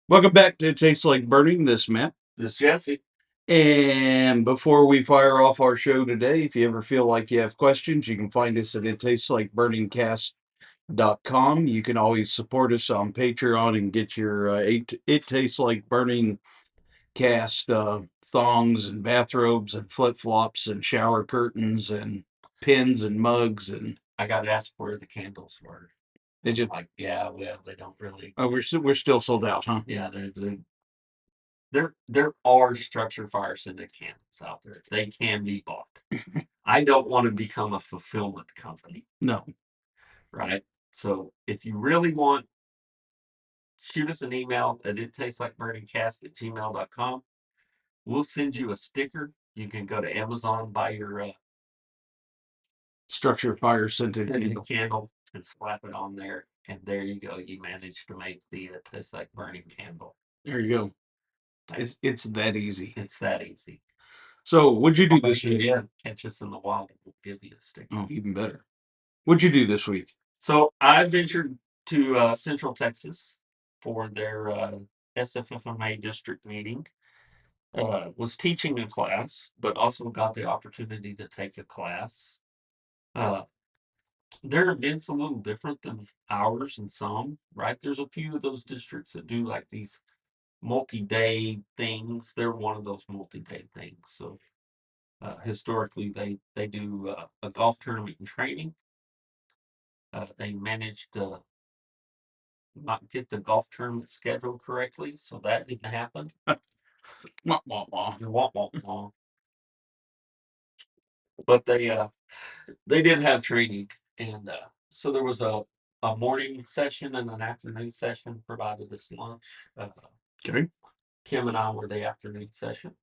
Welcome back to It Tastes Like Burning. This is Matt. This is Jesse. And before we fire off our show today, if you ever feel like you have questions, you can find us at ittasteslikeburningcast.com. You can always support us on Patreon and get your It Tastes Like Burning cast thongs and bathrobes and flip-flops and shower curtains and pins and mugs. And I got asked where the candles were. did you? Like, yeah, well, they don't really. Oh, we're still sold out, huh? Yeah, there are structured fire scented candles out there. They can be bought. I don't want to become a fulfillment company, No. right? So if you really want, shoot us an email at ittasteslikeburningcast@gmail.com. We'll send you a sticker. You can go to Amazon, buy your Structured fire scented candle. candle and slap it on there. And there you go. You managed to make the Tastes Like Burning candle. There you go. It's that easy. It's that easy. So, what'd you do this week? Yeah, catch us in the wild and we'll give you a sticker. Oh, even better. What'd you do this week? So I ventured to Central Texas for their SFFMA district meeting. Was teaching a class, but also got the opportunity to take a class. Their event's a little different than ours and some, right? There's a few of those districts that do like these multi-day things. They're one of those multi-day things. So historically, they do a golf tournament and training. They managed to not get the golf tournament scheduled correctly, so that didn't happen. Wah, wah, wah. Wah, wah, wah. But they did have training, and so there was a morning session and an afternoon session provided this lunch. Okay. Kim and I were the afternoon session.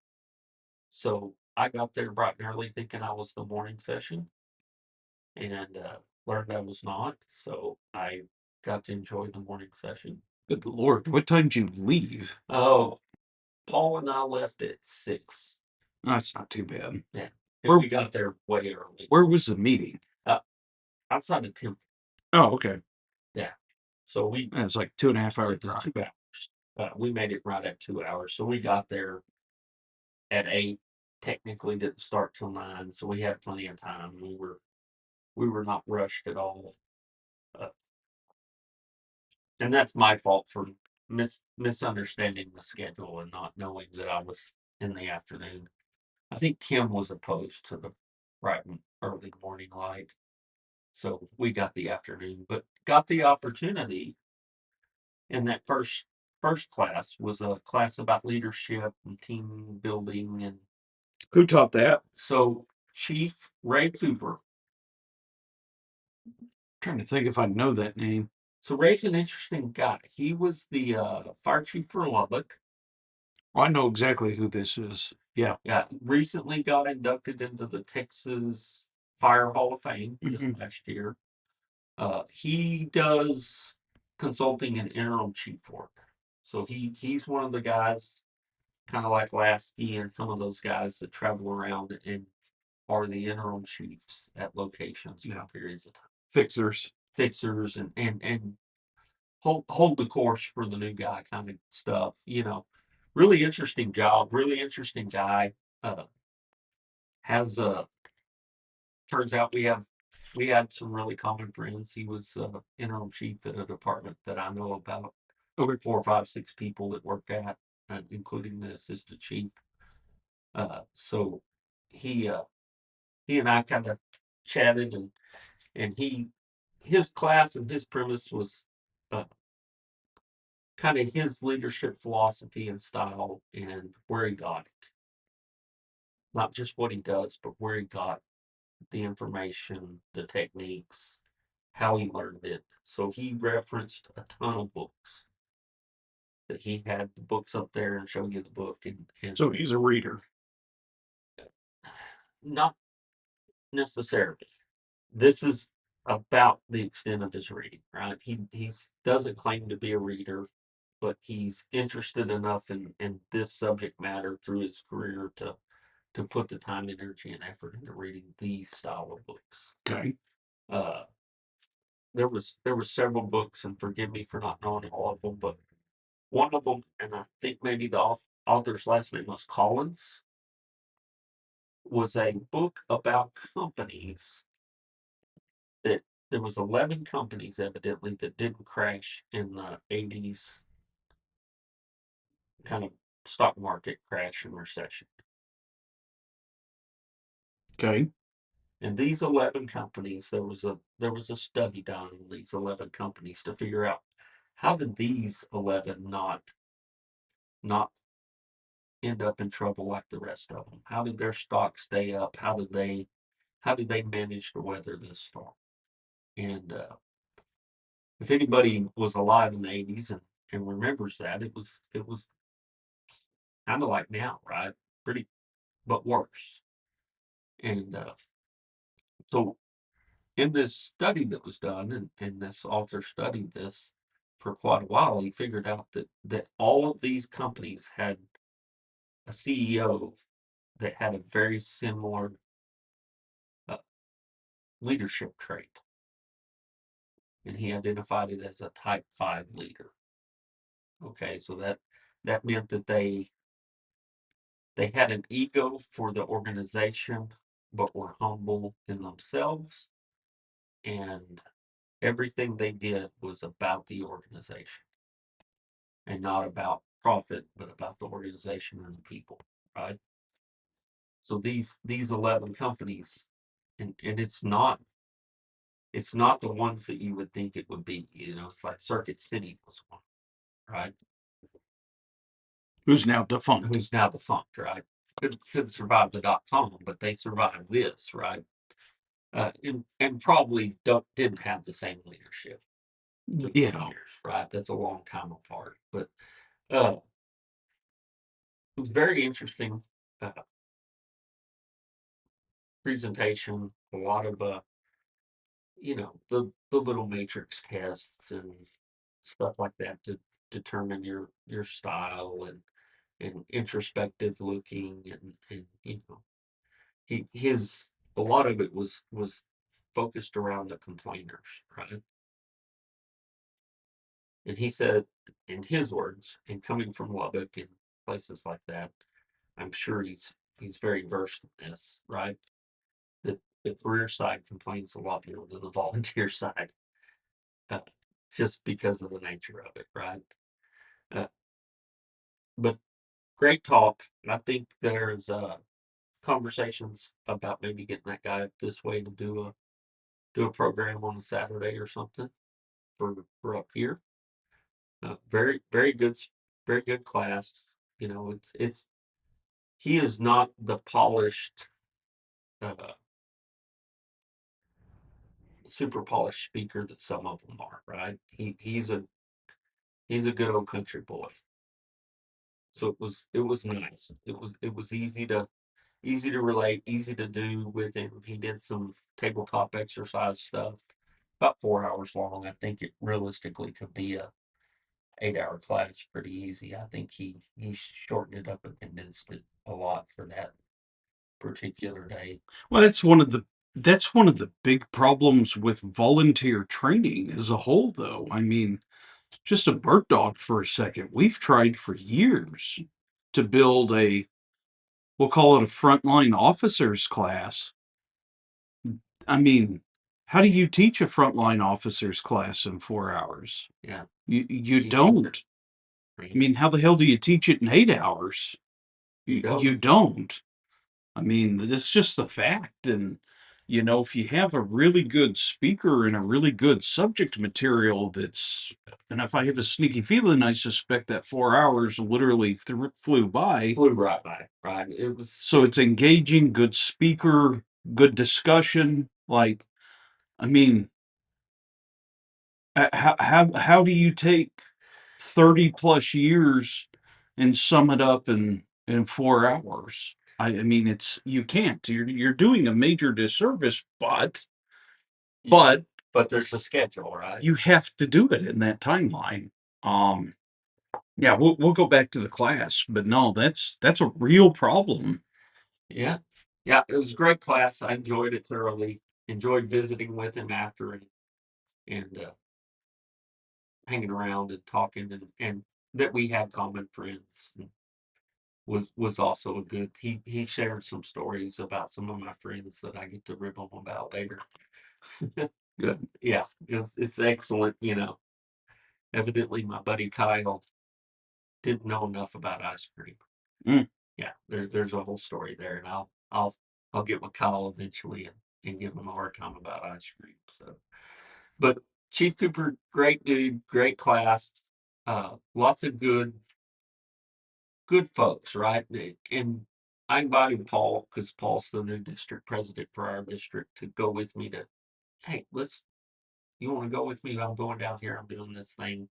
So I got there bright and early thinking I was the morning session and learned I was not. So I got to enjoy the morning session. Good Lord. What time did you leave? Oh, Paul and I left at 6. That's not too bad. Yeah. Where- We got there way early. Where was the meeting? Outside of Temple. Oh, okay. Yeah. So That's like 2.5 hour drive. 2 hours. We made it right at 2 hours. So we got there at 8. Technically didn't start till 9. So we had plenty of time. We were not rushed at all. And that's my fault for misunderstanding the schedule and not knowing that I was in the afternoon. I think Kim was opposed to the bright and early morning light. So we got the afternoon, but got the opportunity in that first class was a class about leadership and team building. And Who taught that? so Chief Ray Cooper. I'm trying to think if I know that name. So Ray's an interesting guy. He was the fire chief for Lubbock. Oh, I know exactly who this is. Yeah. Yeah, recently got inducted into the Texas Fire Hall of Fame this last year. He does consulting and interim chief work. So he's one of the guys, kind of like Lasky and some of those guys that travel around and are the interim chiefs at locations for periods of time. Fixers And hold the course for the new guy kind of stuff. Really interesting job, really interesting guy. Has Turns out we had some really common friends. He was interim chief at a department that I know about. Okay. 4, 5, 6 people that work at, including the assistant chief. So he and I kind of chatted, and his class and his premise was kind of his leadership philosophy and style and where he got it. Not just what he does, but where he got the information, the techniques, how he learned it. So he referenced a ton of books. That he had the books up there and showed you the book, and So he's a reader. Not necessarily. This is about the extent of his reading, right? He doesn't claim to be a reader, but he's interested enough in this subject matter through his career to put the time, energy, and effort into reading these style of books. Okay. There was several books, and forgive me for not knowing all of them, but One of them, and I think maybe the author's last name was Collins, was a book about companies that there was 11 companies evidently that didn't crash in the 80s kind of stock market crash and recession. Okay. And these 11 companies, there was a study done on these 11 companies to figure out how did these 11 not end up in trouble like the rest of them? How did their stock stay up? How did they manage to weather this storm? And if anybody was alive in the 80s and remembers that, it was kind of like now, right? Pretty, but worse. And so in this study that was done, and this author studied this for quite a while, he figured out that all of these companies had a CEO that had a very similar uh, leadership trait, and he identified it as a type 5 leader. Okay, so that meant that they had an ego for the organization, but were humble in themselves, and everything they did was about the organization and not about profit, but about the organization and the people, right? So these 11 companies, and it's not the ones that you would think it would be. You know, it's like Circuit City was one, right? Who's now defunct. Who's now defunct, right? Couldn't survive the .com, but they survived this, right? And probably didn't have the same leadership. Yeah. Years, right? That's a long time apart, but it was very interesting uh, presentation. A lot of the little matrix tests and stuff like that to determine your style and introspective looking and his a lot of it was focused around the complainers, right? And he said, in his words, and coming from Lubbock and places like that, I'm sure he's very versed in this, right? That the career side complains a lot more than the volunteer side, uh, just because of the nature of it, right? Uh, but great talk. I think there's conversations about maybe getting that guy up this way to do a program on a Saturday or something for up here. Very very good class. You know, it's he is not the polished, uh, super polished speaker that some of them are. Right? He's a good old country boy. So it was nice. It was easy to relate, easy to do with him. He did some tabletop exercise stuff, about 4 hours long. I think it realistically could be a 8 hour class pretty easy. I think he shortened it up and condensed it a lot for that particular day. Well, that's one of the big problems with volunteer training as a whole, though. I mean, just a bird dog for a second. We've tried for years to build we'll call it a frontline officers class. I mean, how do you teach a frontline officers class in 4 hours? Yeah, You you can't. don't. I mean, how the hell do you teach it in 8 hours? You You don't. don't. I mean, it's just the fact. And, if you have a really good speaker and a really good subject material and if I have a sneaky feeling, I suspect that 4 hours literally flew by. Flew right by. Right. It was. So it's engaging, good speaker, good discussion. Like, I mean, how do you take 30 plus years and sum it up in 4 hours? I mean, you can't. You're doing a major disservice, but But there's a schedule, right? you have to do it in that timeline. Um, yeah, we'll go back to the class, but no, that's a real problem. Yeah. Yeah. It was a great class. I enjoyed it thoroughly. Enjoyed visiting with him after and hanging around and talking and that we had common friends was also a good. He shared some stories about some of my friends that I get to rib them about later. Good. Yeah, it's excellent. Evidently my buddy Kyle didn't know enough about ice cream. Mm. Yeah, there's a whole story there, and I'll get with Kyle eventually and give him a hard time about ice cream. So, but Chief Cooper, great dude, great class, lots of good folks, right? And I invited Paul because Paul's the new district president for our district to go with me to, hey, you want to go with me? I'm going down here. I'm doing this thing.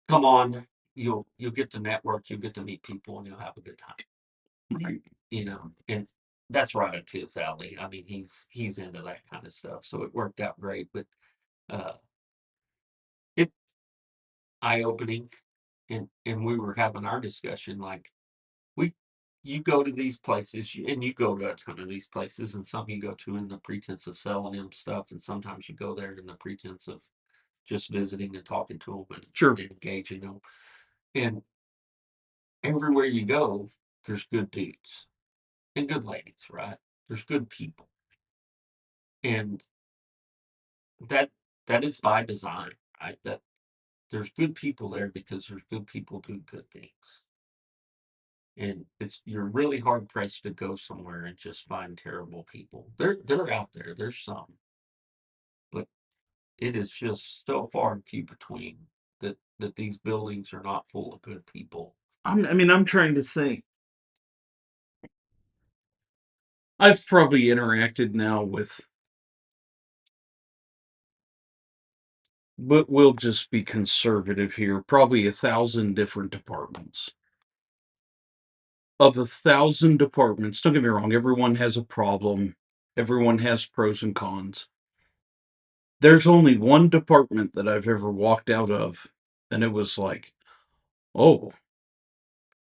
Come on, you'll get to network, you'll get to meet people, and you'll have a good time. Right. And that's right up his alley. I mean, he's into that kind of stuff, so it worked out great. But uh, it eye opening, and we were having our discussion like we you go to these places and you go to a ton of these places, and some you go to in the pretense of selling them stuff, and sometimes you go there in the pretense of just visiting and talking to them Sure. and engaging them. And everywhere you go, there's good dudes and good ladies, right? There's good people, and that that is by design, right? That there's good people there because there's good people do good things. And you're really hard pressed to go somewhere and just find terrible people. They're out there. There's some, but it is just so far and few between that these buildings are not full of good people. I'm trying to think. I've probably interacted now with, but we'll just be conservative here, probably 1,000 different departments. Of 1,000 departments, don't get me wrong, everyone has a problem, everyone has pros and cons. There's only one department that I've ever walked out of, and it was like, oh,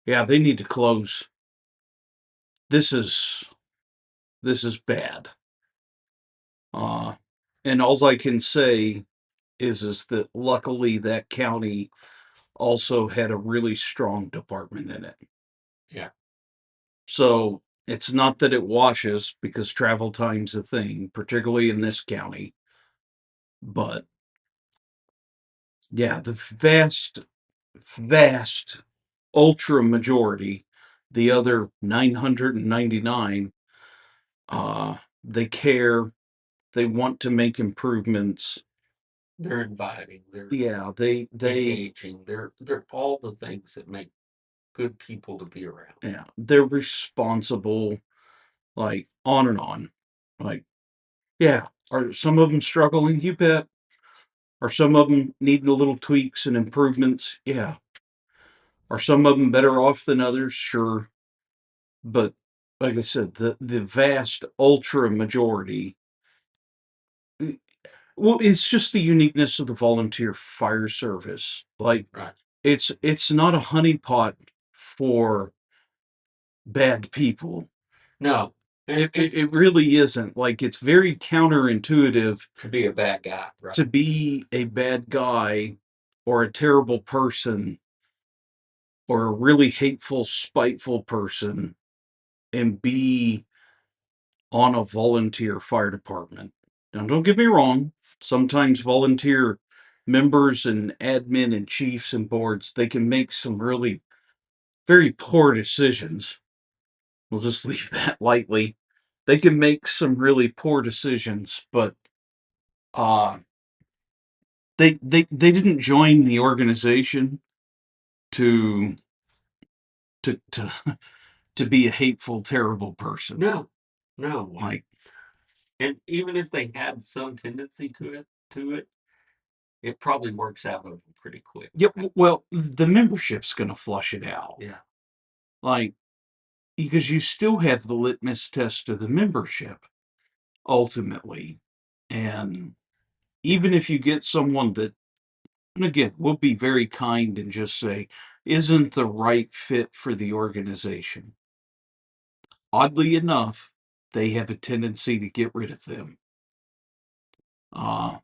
yeah, they need to close. This is this is bad. Uh, and all I can say is that luckily that county also had a really strong department in it. Yeah. So it's not that it washes because travel time's a thing, particularly in this county. But yeah, the vast ultra majority, the other 999, they care, they want to make improvements. They're inviting, they're Yeah, they engaging, they're all the things that make good people to be around. yeah, they're responsible, like on and on. Like, yeah, are some of them struggling? You bet. Are some of them needing a little tweaks and improvements? Yeah. Are some of them better off than others? Sure. But like I said, the vast ultra majority, well, it's just the uniqueness of the volunteer fire service. Like Right. it's not a honeypot for bad people. No. It really isn't. Like it's very counterintuitive To be a bad guy, right? to be a bad guy or a terrible person or a really hateful, spiteful person and be on a volunteer fire department. Now, don't get me wrong. Sometimes volunteer members and admin and chiefs and boards, they can make some really very poor decisions. We'll just leave that lightly. They can make some really poor decisions, but uh they didn't join the organization to to to be a hateful, terrible person. No, no. Like, And even if they had some tendency to it, it probably works out of them pretty quick. yeah, well, the membership's going to flush it out. Yeah. Like, because you still have the litmus test of the membership ultimately. And Yeah. even if you get someone that, and again, we'll be very kind and just say, isn't the right fit for the organization. Oddly enough, they have a tendency to get rid of them. Uh,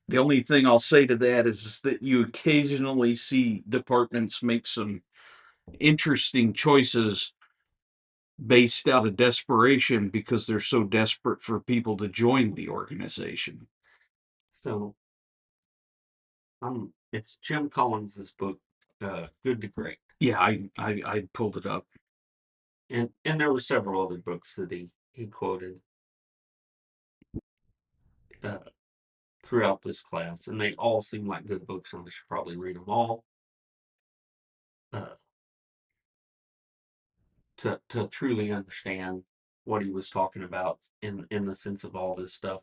The only thing I'll say to that is that you occasionally see departments make some interesting choices based out of desperation because they're so desperate for people to join the organization. So it's Jim Collins's book, Good to Great. Yeah, I pulled it up. And there were several other books that he quoted uh, throughout this class, and they all seem like good books, and we should probably read them all uh, to truly understand what he was talking about in the sense of all this stuff.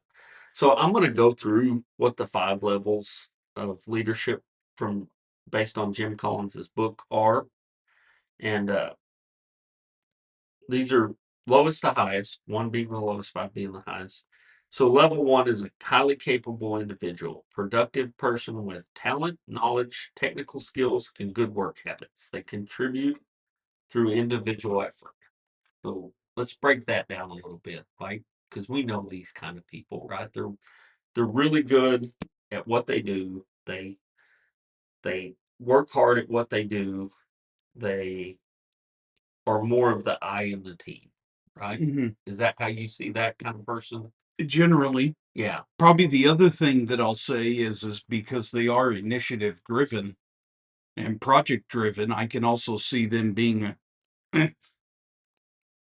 So I'm going to go through what the 5 levels of leadership from based on Jim Collins's book are, and these are lowest to highest, one being the lowest, five being the highest. So level one is a highly capable individual, productive person with talent, knowledge, technical skills, and good work habits. They contribute through individual effort. So let's break that down a little bit, right? Because we know these kind of people, right? They're really good at what they do. They work hard at what they do. They are more of the I in the team, right? Mhm. Is that how you see that kind of person? Generally, Yeah, probably the other thing that I'll say is because they are initiative driven and project driven, I can also see them being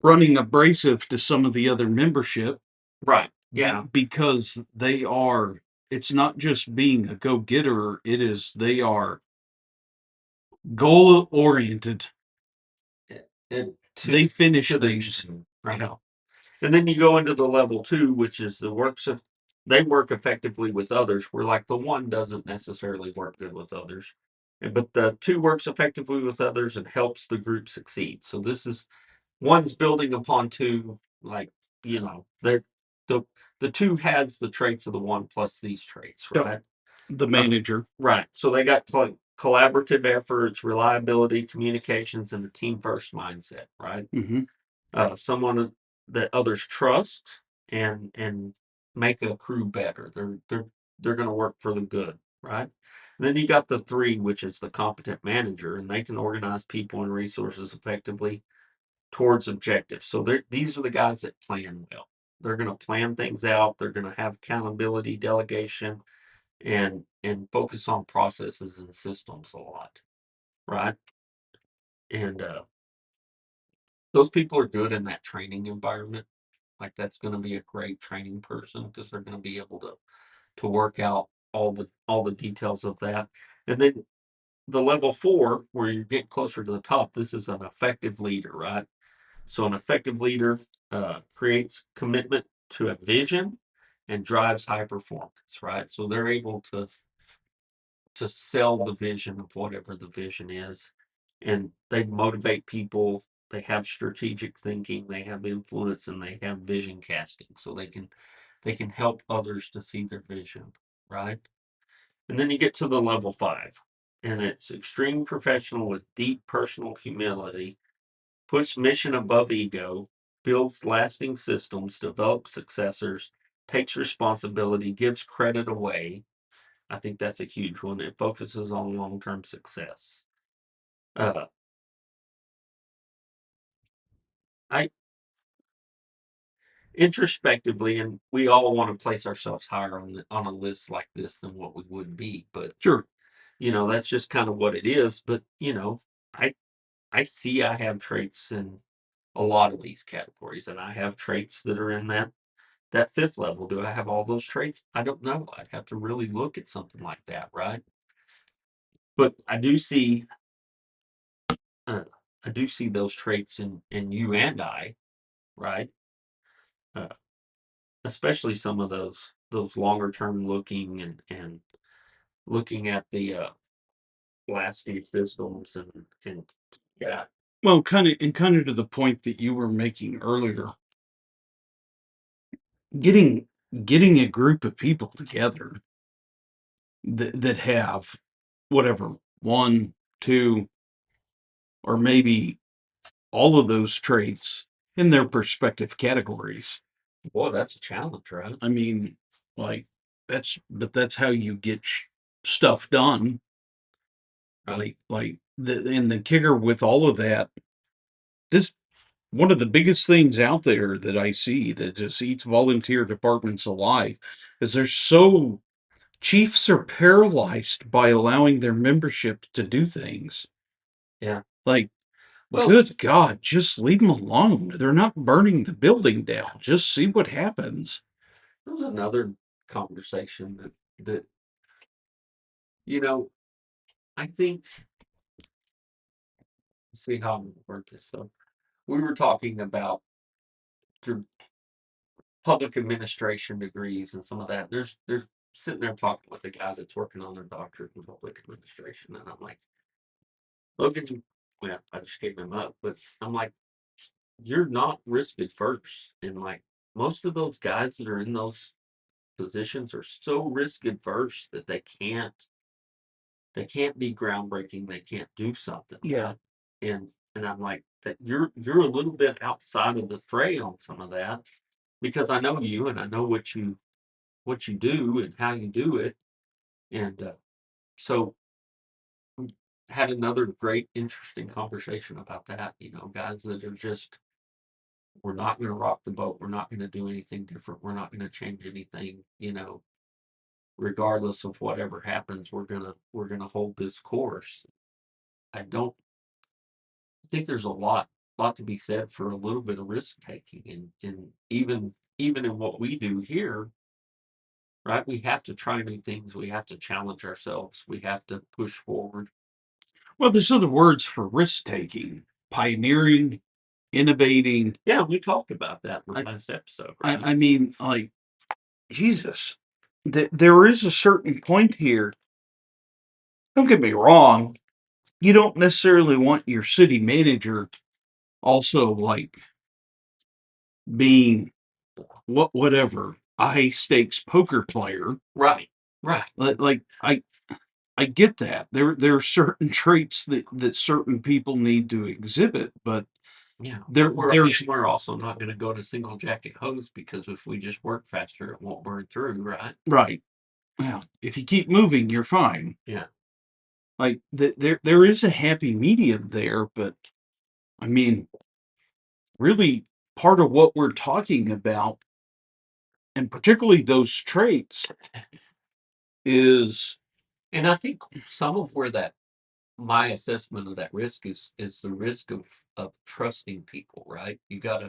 running abrasive to some of the other membership right. Yeah, because they are, it's not just being a go-getter, it is they are goal oriented. and They finish to the things. extreme, right? Yeah. And then you go into the level two, which is the works of they work effectively with others, where like the one doesn't necessarily work good with others. But the two works effectively with others and helps the group succeed. So this is one's building upon two, like, they're the the two has the traits of the one plus these traits, Yep. right? The Uh, manager. right. So they got collaborative efforts, reliability, communications, and a team first mindset, right? Hmm. Someone that others trust and make a crew better. They're going to work for the good, right? And then you got the three, which is the competent manager, and they can organize people and resources effectively towards objectives. So these are the guys that plan well. They're going to plan things out. They're going to have accountability, delegation, and focus on processes and systems a lot, right? And those people are good in that training environment. Like that's going to be a great training person because they're going to be able to work out all the details of that. And then the level four, where you get closer to the top, this is an effective leader, right? So an effective leader creates commitment to a vision and drives high performance, right? So they're able to sell the vision of whatever the vision is, and they motivate people. They have strategic thinking, they have influence, and they have vision casting, so they can help others to see their vision, right? And then you get to the level five, and it's extreme professional with deep personal humility, puts mission above ego, builds lasting systems, develops successors, takes responsibility, gives credit away. I think that's a huge one. It focuses on long term success. Uh, I introspectively, and we all want to place ourselves higher on a list like this than what we would be, but Sure. that's just kind of what it is. But I I see I have traits in a lot of these categories, and I have traits that are in that fifth level. Do I have all those traits? I don't know. I'd have to really look at something like that, right? But uh, I do see those traits in you and I, right? Uh, Especially some of those longer term looking and looking at the lasting systems and yeah. Well, kind of to the point that you were making earlier, getting getting a group of people together that have whatever one, two, or maybe all of those traits in their respective categories. Boy, that's a challenge, right? I mean, like that's how you get stuff done. Right. And the kicker with all of that, this one of the biggest things out there that I see that just eats volunteer departments alive is chiefs are paralyzed by allowing their membership to do things. Yeah. Like, Well, good God, just leave them alone. They're not burning the building down. Just see what happens. there was another conversation that you know, I think, see how I'm gonna word this. So we were talking about the public administration degrees and some of that. There's sitting there talking with the guy that's working on their doctorate in public administration, and I'm like, Logan, well, I just gave him up, but I'm like, you're not risk adverse, and like most of those guys that are in those positions are so risk adverse that they can't be groundbreaking, they can't do something, Yeah. right? And I'm like, that you're a little bit outside of the fray on some of that, because I know you and I know what you do and how you do it. And so we had another great interesting conversation about that, guys that are just, we're not going to rock the boat, we're not going to do anything different, we're not going to change anything, regardless of whatever happens, we're gonna hold this course. I don't think there's a lot to be said for a little bit of risk taking, and even in what we do here, right? We have to try new things, we have to challenge ourselves, we have to push forward. Well, there's other words for risk taking: pioneering, innovating. Yeah, we talked about that in the I, last episode, right? I mean, like, Jesus, there is a certain point here. Don't get me wrong. You don't necessarily want your city manager also like being whatever a high stakes poker player. Right, right. Like I get that. There are certain traits that certain people need to exhibit, but Yeah, there there's we're also not going to go to single jacket hose, because if we just work faster, it won't burn through, right? right. Well, if you keep moving, you're fine. Yeah. Like there is a happy medium there, but I mean, really, part of what we're talking about, and particularly those traits, is And I think some of where that my assessment of that risk is the risk of trusting people, right? You've got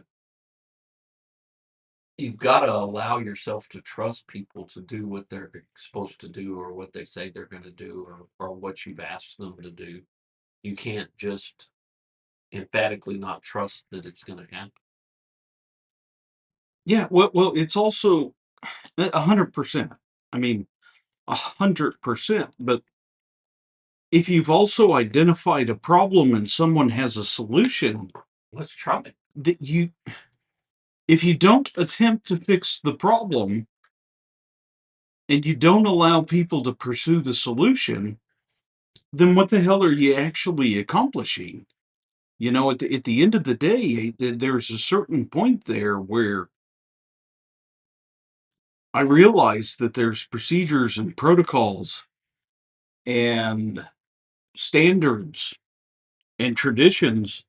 to allow yourself to trust people to do what they're supposed to do, or what they say they're going to do, or what you've asked them to do. You can't just emphatically not trust that it's going to happen. yeah. Well, it's also 100%. I mean, 100%. But if you've also identified a problem and someone has a solution, Let's try it. that you if you don't attempt to fix the problem and you don't allow people to pursue the solution, then what the hell are you actually accomplishing? At the end of the day, there's a certain point there where I realize that there's procedures and protocols and standards and traditions.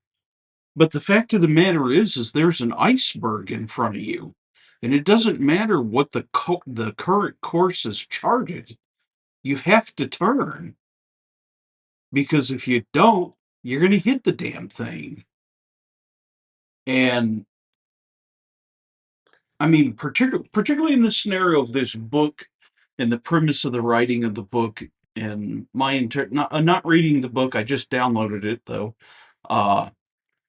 But the fact of the matter is there's an iceberg in front of you, and it doesn't matter what the current course is charted. You have to turn, because if you don't, you're going to hit the damn thing. And I mean, particularly in the scenario of this book and the premise of the writing of the book, and not reading the book, I just downloaded it though. Uh,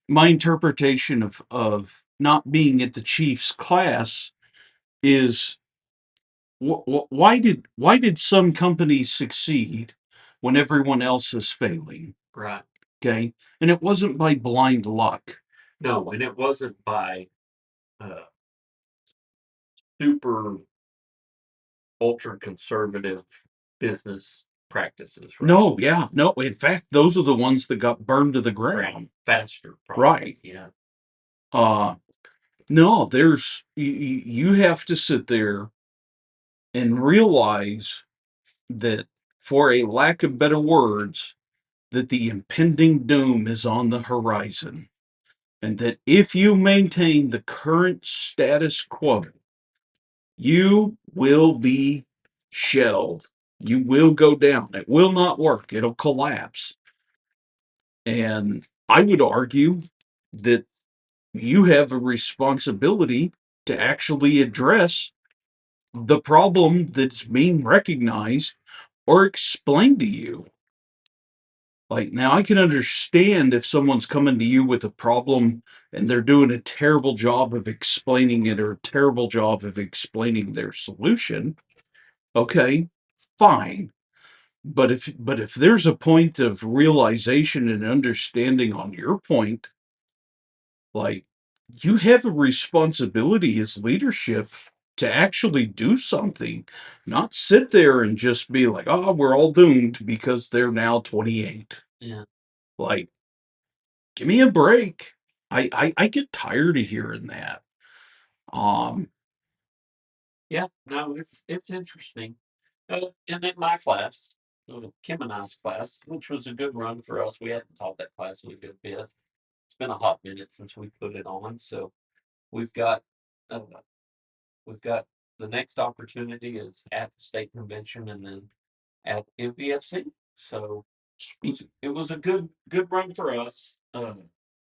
my interpretation of not being at the chief's class is, why did some companies succeed when everyone else is failing? Right. Okay, and it wasn't by blind luck. No, and it wasn't by uh, super ultra conservative business practices, right? No, yeah, no. In fact, those are the ones that got burned to the Right. ground. Faster, probably. Right. Yeah. Uh no, you have to sit there and realize that, for a lack of better words, that the impending doom is on the horizon, and that if you maintain the current status quo, you will be shelled. You will go down. It will not work. It'll collapse. And I would argue that you have a responsibility to actually address the problem that's being recognized or explained to you. Like, now I can understand if someone's coming to you with a problem and they're doing a terrible job of explaining it, or a terrible job of explaining their solution. Okay, fine. But if there's a point of realization and understanding on your point, like, you have a responsibility as leadership to actually do something, not sit there and just be like, oh, we're all doomed because they're now 28. Yeah. Like, give me a break. I get tired of hearing that. Um, Yeah, no, it's interesting. And in my class, Kim and I's class, which was a good run for us, we hadn't taught that class in a good bit. It's been a hot minute since we put it on, so we've got uh, we've got the next opportunity is at the state convention and then at MVFC. So it was a good run for us.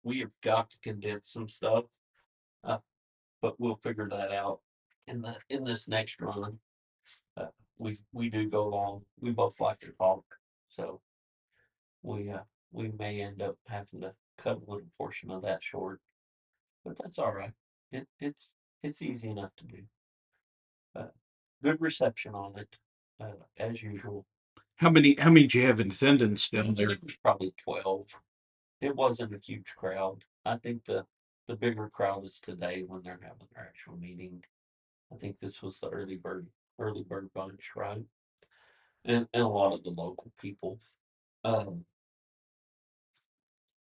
We have got to condense some stuff, uh, but we'll figure that out in this next run. Uh, we do go long. We both like to talk, so we may end up having to cut a little portion of that short, but that's all right. It's easy enough to do. Uh, Good reception on it, as usual. how many do you have in attendance down there? It was probably 12. It wasn't a huge crowd. I think the bigger crowd is today when they're having their actual meeting. I think this was the early bird bunch, right? And a lot of the local people. Um,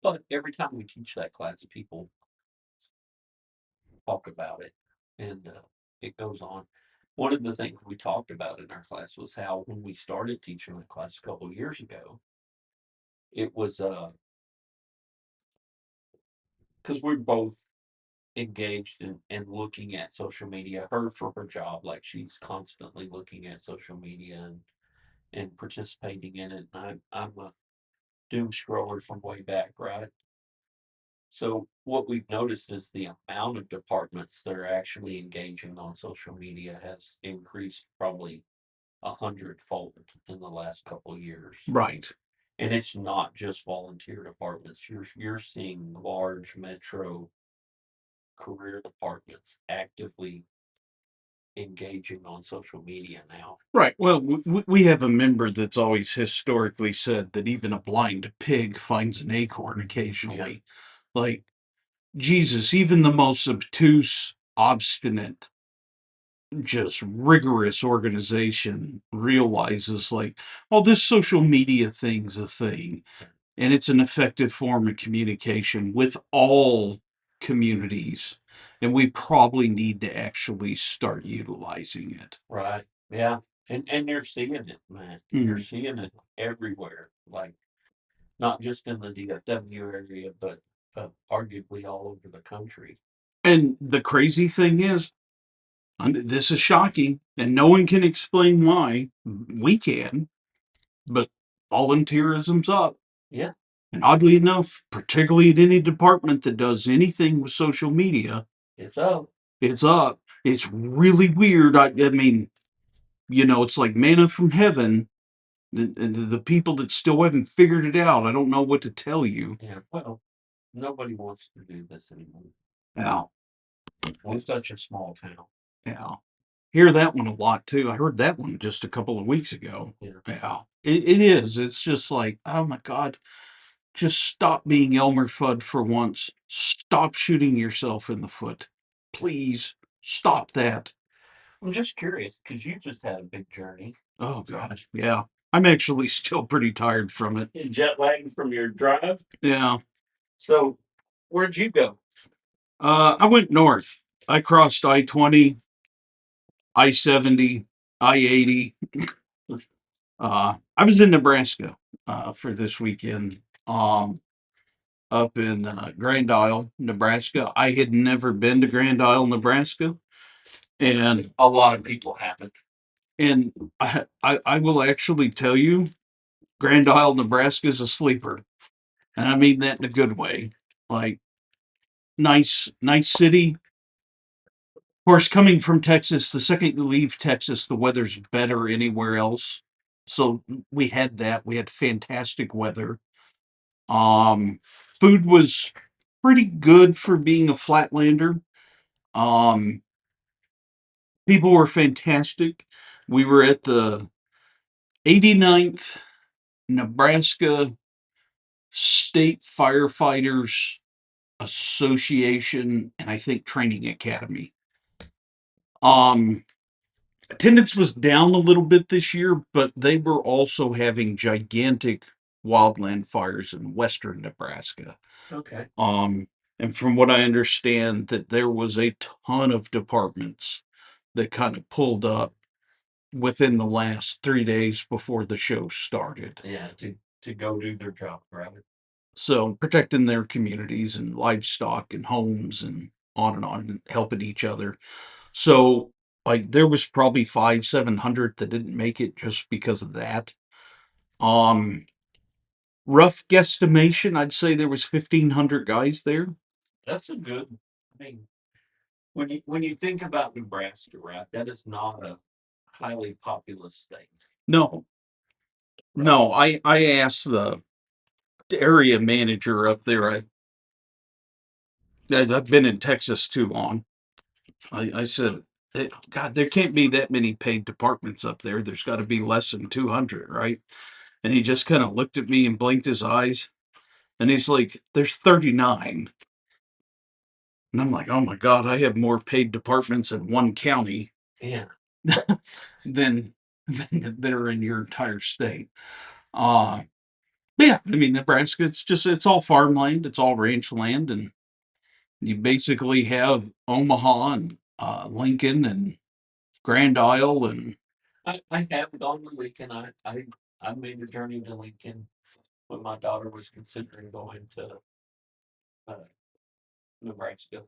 but every time we teach that class, people talk about it, and it goes on. One of the things we talked about in our class was how when we started teaching the class a couple of years ago, it was because we're both engaged in looking at social media. Her for her job, like she's constantly looking at social media and participating in it. And I'm a doom scroller from way back, right? So what we've noticed is the amount of departments that are actually engaging on social media has increased probably 100-fold in the last couple of years. Right. And it's not just volunteer departments. You're seeing large metro career departments actively engaging on social media now. Right. Well, we have a member that's always historically said that even a blind pig finds an acorn occasionally. Like, Jesus, even the most obtuse, obstinate, just rigorous organization realizes, like, oh, this social media thing's a thing, and it's an effective form of communication with all communities, and we probably need to actually start utilizing it. Right. Yeah. And you're seeing it, man. You're seeing it everywhere. Like not just in the DFW area, but arguably all over the country. And the crazy thing is, and this is shocking, and no one can explain why. We can, but volunteerism's up. Yeah. And oddly enough, particularly in any department that does anything with social media, It's up. it's up. It's really weird. I mean, it's like manna from heaven. The people that still haven't figured it out, I don't know what to tell you. Yeah. Well, nobody wants to do this anymore. Yeah, We're such a small town. yeah. Hear that one a lot too. I heard that one just a couple of weeks ago. Yeah. Yeah, it is. It's just like, oh my God, just stop being Elmer Fudd for once. Stop shooting yourself in the foot. Please stop that. I'm just curious because you just had a big journey. Oh God, yeah. I'm actually still pretty tired from it. Jet lagged from your drive. Yeah. So where'd you go? I went north. I crossed I-20, I-70. I-80. I was in Nebraska for this weekend. Up in Grand Isle, Nebraska. I had never been to Grand Isle, Nebraska, and A lot of people haven't. I will actually tell you, Grand Isle, Nebraska is a sleeper, and I mean that in a good way. Like nice city. Of course, coming from Texas, the second you leave Texas, the weather's better anywhere else. So we had that. We had fantastic weather. Um, Food was pretty good for being a flatlander. Um, People were fantastic. We were at the 89th Nebraska State Firefighters Association and I think Training Academy. Um, Attendance was down a little bit this year, but they were also having gigantic wildland fires in western Nebraska. Okay. And from what I understand, that there was a ton of departments that kind of pulled up within the last 3 days before the show started. Yeah, to go do their job, right? So protecting their communities and livestock and homes and on, and helping each other. So like there was probably 700 that didn't make it just because of that. Um Rough guesstimation, I'd say there was 1,500 guys there. That's a good. I mean, when you think about Nebraska, right? That is not a highly populous state, No, right? no, I asked the area manager up there. I've been in Texas too long. I said, God, there can't be that many paid departments up there. There's got to be less than 200, right? And he just kind of looked at me and blinked his eyes. And he's like, there's 39. And I'm like, oh my God, I have more paid departments in one county Yeah. than, that are in your entire state. Uh, but yeah, I mean, Nebraska, it's all farmland, it's all ranch land. And you basically have Omaha and Lincoln and Grand Isle and I have gone to Lincoln. I made the journey to Lincoln when my daughter was considering going to uh, Nebraska,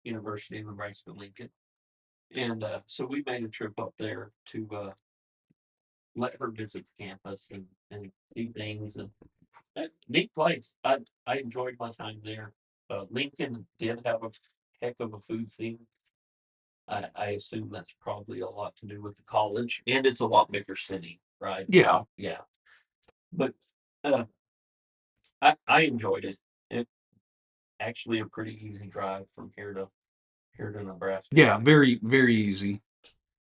University of Nebraska Lincoln, and so we made a trip up there to let her visit the campus and see things and neat place. I enjoyed my time there. Lincoln did have a heck of a food scene. I assume that's probably a lot to do with the college, and it's a lot bigger city, right? yeah, Yeah, but uh, I enjoyed it. It actually a pretty easy drive from here to Nebraska. yeah, very easy.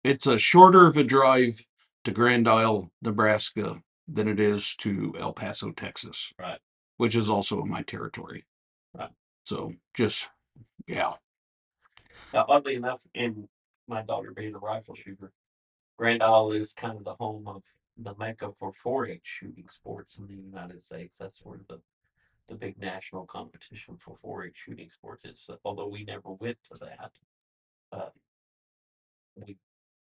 It's a shorter of a drive to Grand Isle, Nebraska than it is to El Paso, Texas, Right, which is also in my territory. right. So just, yeah. Now, oddly enough, in my daughter being a rifle shooter, Grand Isle is kind of the home of the mecca for 4-H shooting sports in the United States. That's where the big national competition for 4-H shooting sports is. So, although we never went to that, uh, we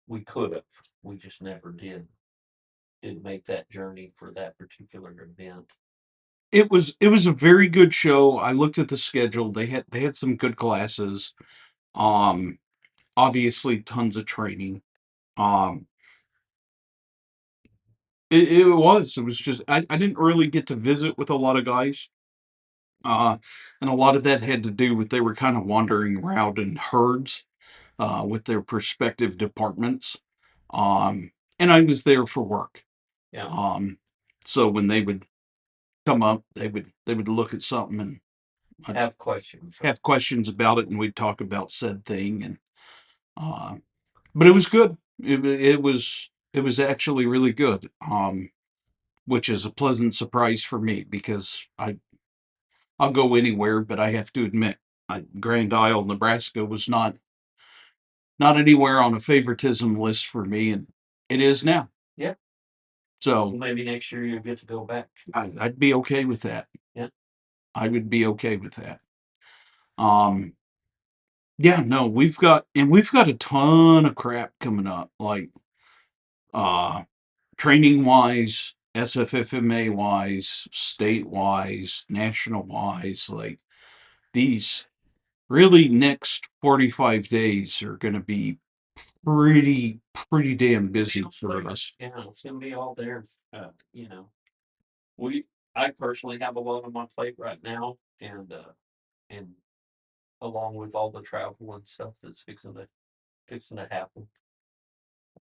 we could have. We just never did. Didn't make that journey for that particular event. It was a very good show. I looked at the schedule. They had some good classes. Um Obviously tons of training. Um it was just I didn't really get to visit with a lot of guys. And a lot of that had to do with they were kind of wandering around in herds with their respective departments. And I was there for work. Yeah, Um, so when they would come up, they would look at something and I'd have questions. have questions about it, and we'd talk about said thing. And uh, but it was good. It was actually really good. Which is a pleasant surprise for me because I'll go anywhere, but I have to admit, Grand Isle, Nebraska was not anywhere on a favoritism list for me, and it is now. Yeah. So Maybe next year you'll get to go back. I'd be okay with that. Yeah. I would be okay with that. Um, yeah, no, we've got a ton of crap coming up. Like training wise, SFFMA wise, state wise, national wise. Like these really next 45 days are going to be pretty damn busy for us. Yeah, it's gonna be all there. You know, we I personally have a lot on my plate right now, and along with all the travel and stuff that's fixing to happen,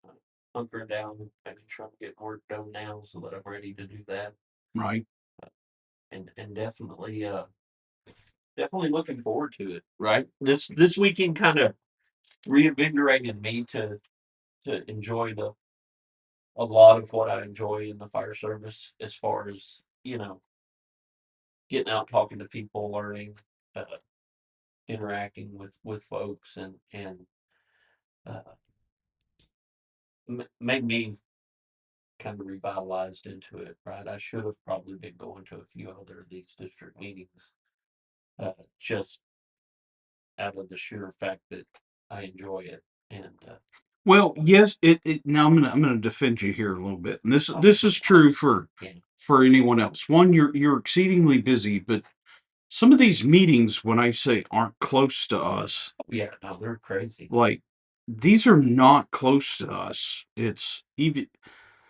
uh, hunkering down, making sure I'm getting work done now so that I'm ready to do that, Right. and definitely looking forward to it. Right, this weekend kind of reinvigorated me to enjoy the a lot of what I enjoy in the fire service, as far as getting out, talking to people, learning, uh, interacting with folks, and uh, made me kind of revitalized into it. Right, I should have probably been going to a few other of these district meetings, just out of the sheer fact that I enjoy it. And Well, yes. Now I'm gonna defend you here a little bit, and oh, this is true for yeah, anyone else. One, you're exceedingly busy, but some of these meetings, when I say aren't close to us, yeah, no, they're crazy. like these are not close to us. It's even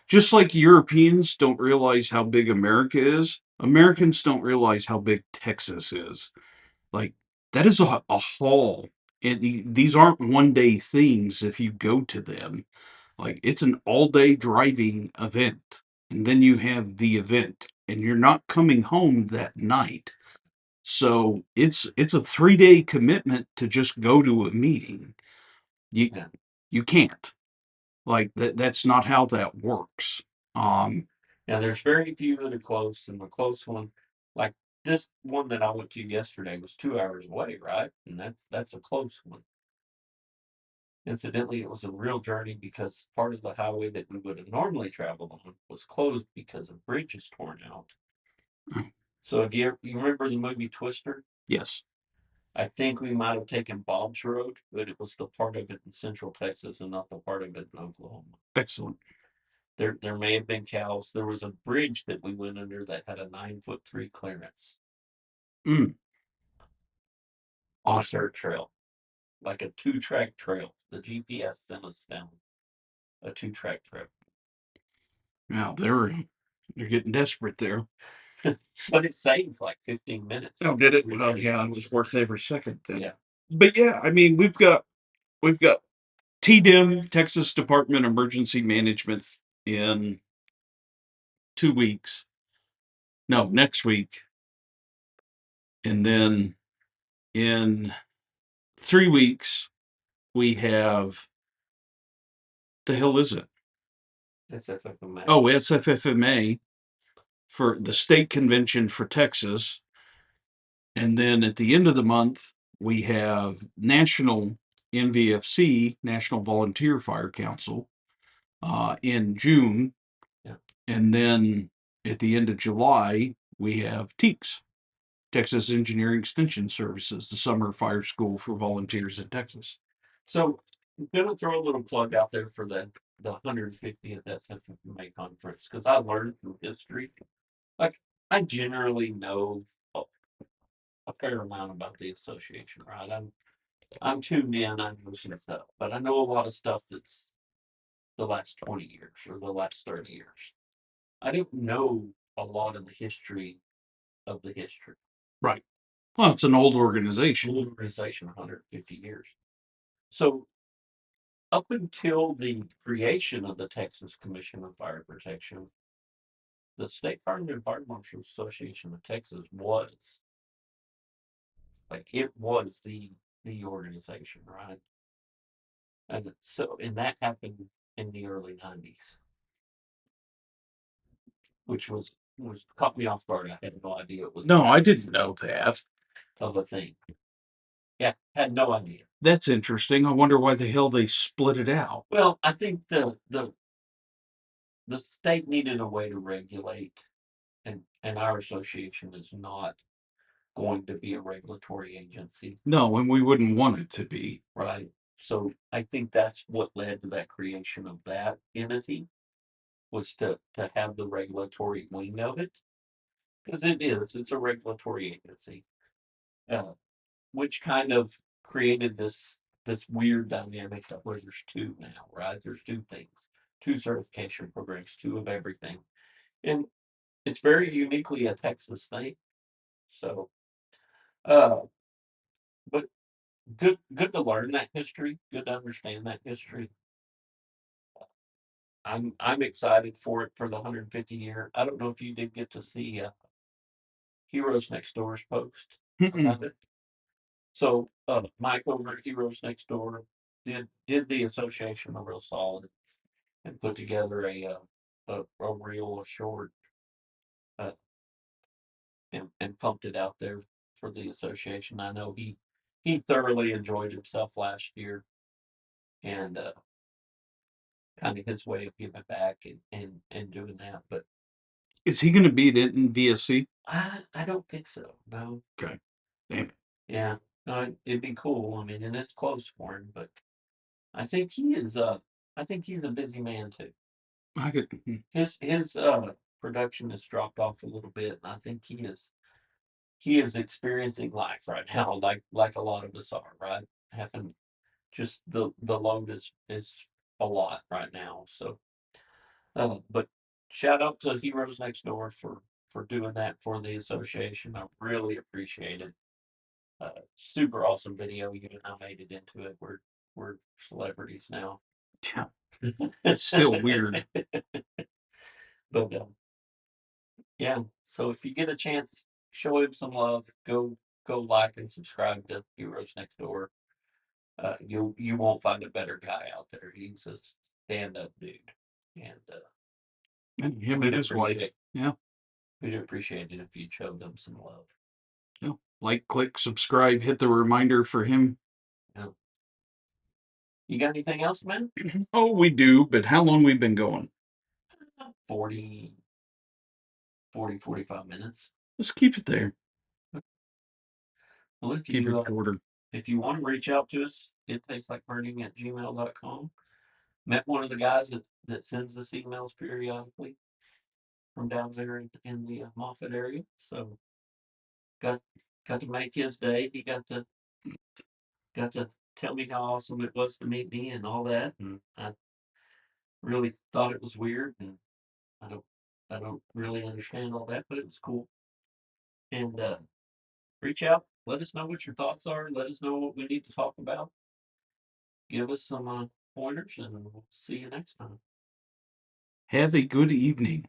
just like Europeans don't realize how big America is. Americans don't realize how big Texas is. Like that is a haul, and these aren't one day things. If you go to them, like it's an all day driving event, and then you have the event, and you're not coming home that night. So it's a 3 day commitment to just go to a meeting. You Yeah, you can't. Like that's not how that works. Um yeah. There's very few that are close, and the close one, like this one that I went to yesterday, was 2 hours away. Right, and that's a close one. Incidentally, it was a real journey because part of the highway that we would have normally traveled on was closed because a bridge is torn out. So if you remember the movie Twister, yes, I think we might have taken Bob's Road, but it was the part of it in Central Texas and not the part of it in Oklahoma. excellent. There may have been cows. There was a bridge that we went under that had a 9'3" clearance Mm, on a awesome. dirt trail, like a 2-track trail. The GPS sent us down a 2-track trail. Now they're getting desperate there. But it saved like 15 minutes Oh, to go did it? through Well, there. yeah, it was worth every second then. Yeah. But yeah, I mean, we've got TDIM, Texas Department of Emergency Management, in 2 weeks. No, next week, and then in 3 weeks we have, the hell is it? It's FFMA. Oh, SFFMA for the state convention for Texas, and then at the end of the month we have national NVFC, National Volunteer Fire Council, in June, Yeah. and then at the end of July we have TEEX, Texas Engineering Extension Services, the summer fire school for volunteers in Texas. So I'm gonna throw a little plug out there for the 150th SFMA conference, because I learned through history. Like, I generally know a fair amount about the association, right? I'm tuned in, I know some stuff, but I know a lot of stuff that's the last 20 years or the last 30 years. I don't know a lot of the history of the history. Right. Well, it's an old organization. Organization 150 years. So up until the creation of the Texas Commission on Fire Protection, the State Firemen and Fire Marshals Association of Texas was it was the organization, right? And that happened in the early 90s, which caught me off guard. I had no idea it was No, I that didn't know that. of a thing. Yeah, had no idea. That's interesting. I wonder why the hell they split it out. Well, I think the state needed a way to regulate, and our association is not going to be a regulatory agency, No, and we wouldn't want it to be. right? So I think that's what led to that creation of that entity, was to have the regulatory wing of it, because it's a regulatory agency, uh, which kind of created this weird dynamic that where there's two now, right? There's two things, two certification programs, two of everything, and it's very uniquely a Texas thing. So, uh, but good to learn that history, good to understand that history. I'm excited for it for the 150 year. I don't know if you did get to see Heroes Next Door's post Mm-mm. about it. So Mike over at Heroes Next Door did the association a real solid and put together a reel, a short, uh, and pumped it out there for the association. I know he thoroughly enjoyed himself last year, and kind of his way of giving back and doing that. But Is he going to beat it in VSC? I don't think so. No. Okay. Damn it. Yeah. No, it'd be cool. I mean, and it's close for him, but I think he is. I think he's a busy man too. I could. His production has dropped off a little bit, and I think he is experiencing life right now, like a lot of us are, right? Having just the load is a lot right now. So, but shout out to Heroes Next Door for doing that for the association. I really appreciate it. Super awesome video. You and I made it into it. We're celebrities now. Yeah, it's still weird. But yeah, so if you get a chance, show him some love. Go like and subscribe to Heroes Next Door. You won't find a better guy out there. He's a stand up dude, and And him we'd and his wife. appreciate Yeah. we'd appreciate it if you'd show them some love. Yeah. Like, click, subscribe, hit the reminder for him. Yeah. You got anything else, man? Oh, we do, but how long we been going? 40, 45 minutes. Let's keep it there. Well, if Keep it you shorter. if you want to reach out to us, ittasteslikeburningcast@gmail.com. Met one of the guys that sends us emails periodically from down there in the Moffat area. So got got to make his day. He got to tell me how awesome it was to meet me and all that, and I really thought it was weird, and I don't I don't really understand all that, but it was cool. And reach out, let us know what your thoughts are, let us know what we need to talk about, give us some pointers, and we'll see you next time. Have a good evening.